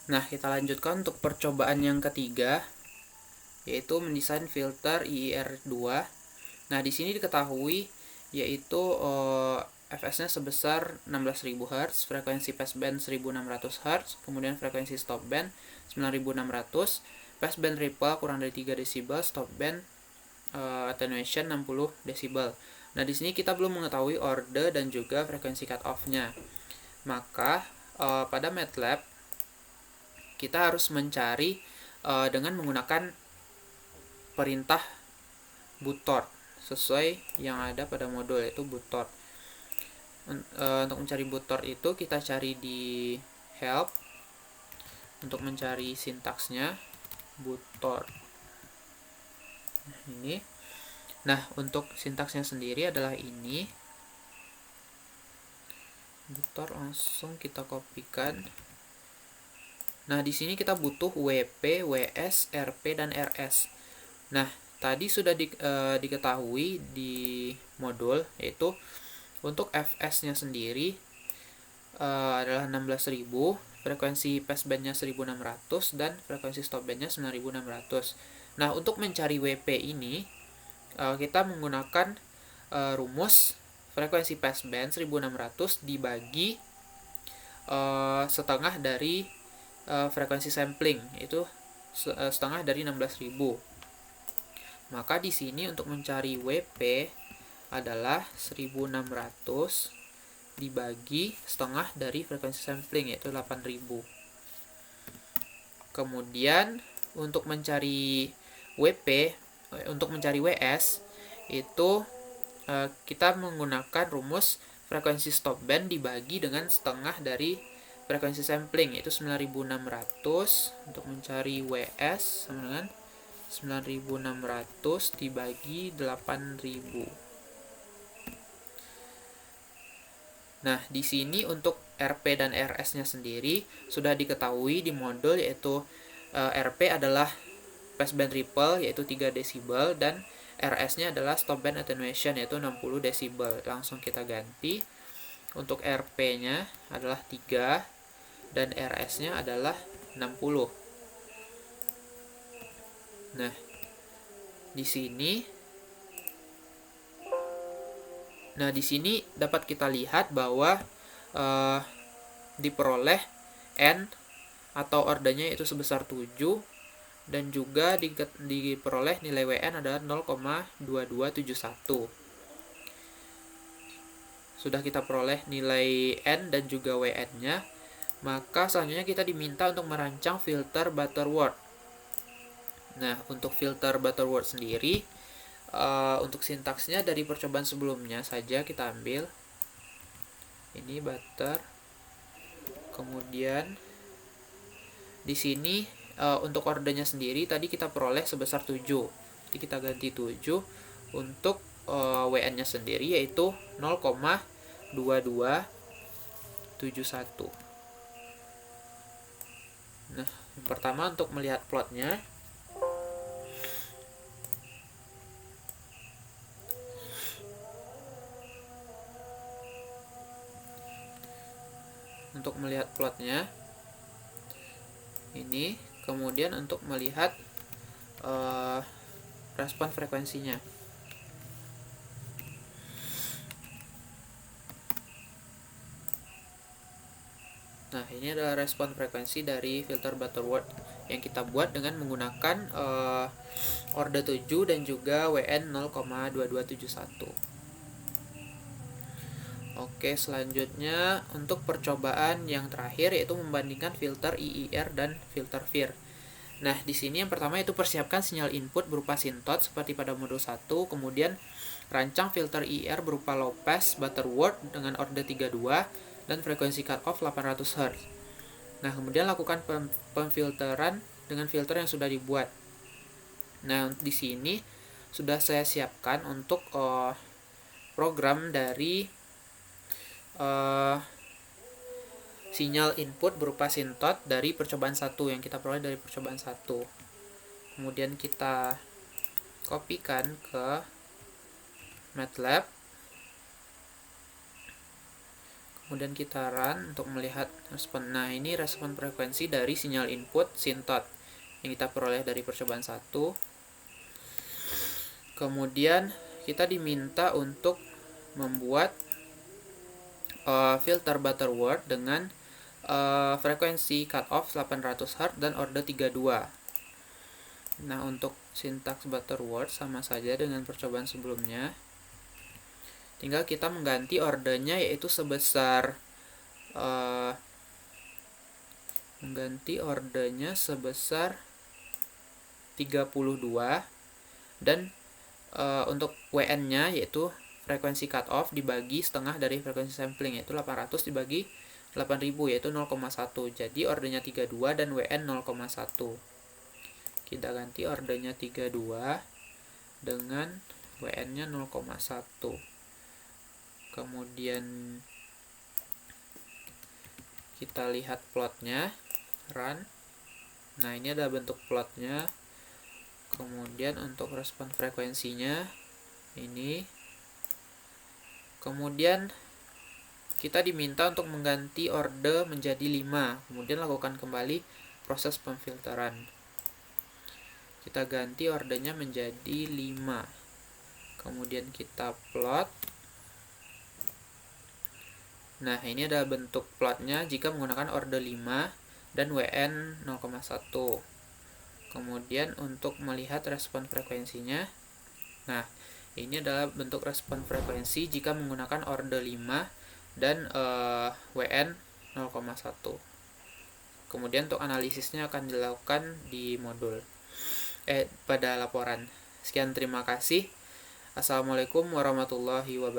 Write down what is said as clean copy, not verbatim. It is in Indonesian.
Nah, kita lanjutkan untuk percobaan yang ketiga, yaitu mendesain filter IIR2. Nah, di sini diketahui yaitu fs-nya sebesar 16.000 Hz, frekuensi passband 1.600 Hz, kemudian frekuensi stopband 9.600, passband ripple kurang dari 3 desibel, stopband attenuation 60 desibel. Nah, di sini kita belum mengetahui order dan juga frekuensi cutoff-nya. Maka pada MATLAB kita harus mencari dengan menggunakan perintah bootorg sesuai yang ada pada modul, yaitu bootorg. Untuk mencari bootorg itu kita cari di help untuk mencari sintaksnya bootorg. Ini. Nah, untuk sintaksnya sendiri adalah ini. Bootorg langsung kita kopikan. Nah, di sini kita butuh WP, WS, RP, dan RS. Nah, tadi sudah diketahui di modul, yaitu untuk fs-nya sendiri adalah 16.000, frekuensi passband-nya 1.600, dan frekuensi stopband-nya 9.600. Nah, untuk mencari WP ini, kita menggunakan rumus frekuensi passband 1.600 dibagi setengah dari frekuensi sampling, itu setengah dari 16.000. Maka di sini untuk mencari WP adalah 1.600 dibagi setengah dari frekuensi sampling, yaitu 8.000. Kemudian untuk mencari WP, untuk mencari WS itu kita menggunakan rumus frekuensi stopband dibagi dengan setengah dari frekuensi sampling, yaitu 9.600. Untuk mencari WS sama dengan 9.600 dibagi 8.000. Nah, di sini untuk RP dan RS-nya sendiri sudah diketahui di modul, yaitu RP adalah passband ripple yaitu 3 desibel, dan RS-nya adalah stopband attenuation yaitu 60 desibel. Langsung kita ganti. Untuk RP-nya adalah 3 dan RS-nya adalah 60. Nah, di sini dapat kita lihat bahwa diperoleh N atau ordernya itu sebesar 7, dan juga diperoleh nilai WN adalah 0,2271. Sudah kita peroleh nilai N dan juga WN-nya, maka selanjutnya kita diminta untuk merancang filter Butterworth. Nah, untuk filter Butterworth sendiri, untuk sintaksnya dari percobaan sebelumnya saja kita ambil. Ini butter. Kemudian di sini untuk ordernya sendiri tadi kita peroleh sebesar 7. Jadi kita ganti 7. Untuk WN-nya sendiri yaitu 0,2271. Nah, yang pertama untuk melihat plotnya. Untuk melihat plotnya ini, kemudian untuk melihat respon frekuensinya. Nah, ini adalah respon frekuensi dari filter Butterworth yang kita buat dengan menggunakan order 7 dan juga WN 0,2271. Oke, selanjutnya untuk percobaan yang terakhir yaitu membandingkan filter IIR dan filter FIR. Nah, di sini yang pertama itu persiapkan sinyal input berupa sintot seperti pada modul 1, kemudian rancang filter IIR berupa low pass Butterworth dengan order 32 dan frekuensi cutoff 800 Hz. Nah, kemudian lakukan pemfilteran dengan filter yang sudah dibuat. Nah, di sini sudah saya siapkan untuk program dari sinyal input berupa sintot dari percobaan 1 yang kita peroleh dari percobaan 1. Kemudian kita kopikan ke MATLAB. Kemudian kita run untuk melihat respon. Nah, ini respon frekuensi dari sinyal input sintot yang kita peroleh dari percobaan 1. Kemudian kita diminta untuk membuat filter Butterworth dengan frekuensi cutoff 800 Hz dan order 32. Nah, untuk sintaks Butterworth sama saja dengan percobaan sebelumnya. Tinggal kita mengganti ordernya, yaitu sebesar 32, dan untuk WN-nya yaitu frekuensi cutoff dibagi setengah dari frekuensi sampling, yaitu 800 dibagi 8000, yaitu 0,1. Jadi ordernya 32 dan WN 0,1. Kita ganti ordernya 32 dengan WN-nya 0,1. Kemudian kita lihat plotnya, run. Nah, ini adalah bentuk plotnya. Kemudian untuk respon frekuensinya ini. Kemudian kita diminta untuk mengganti order menjadi 5. Kemudian lakukan kembali proses pemfilteran. Kita ganti ordernya menjadi 5. Kemudian kita plot. Nah, ini adalah bentuk plotnya jika menggunakan order 5 dan WN 0,1. Kemudian untuk melihat respon frekuensinya, nah, ini adalah bentuk respon frekuensi jika menggunakan order 5 dan WN 0,1. Kemudian untuk analisisnya akan dilakukan di modul pada laporan. Sekian, terima kasih. Assalamualaikum warahmatullahi wabarakatuh.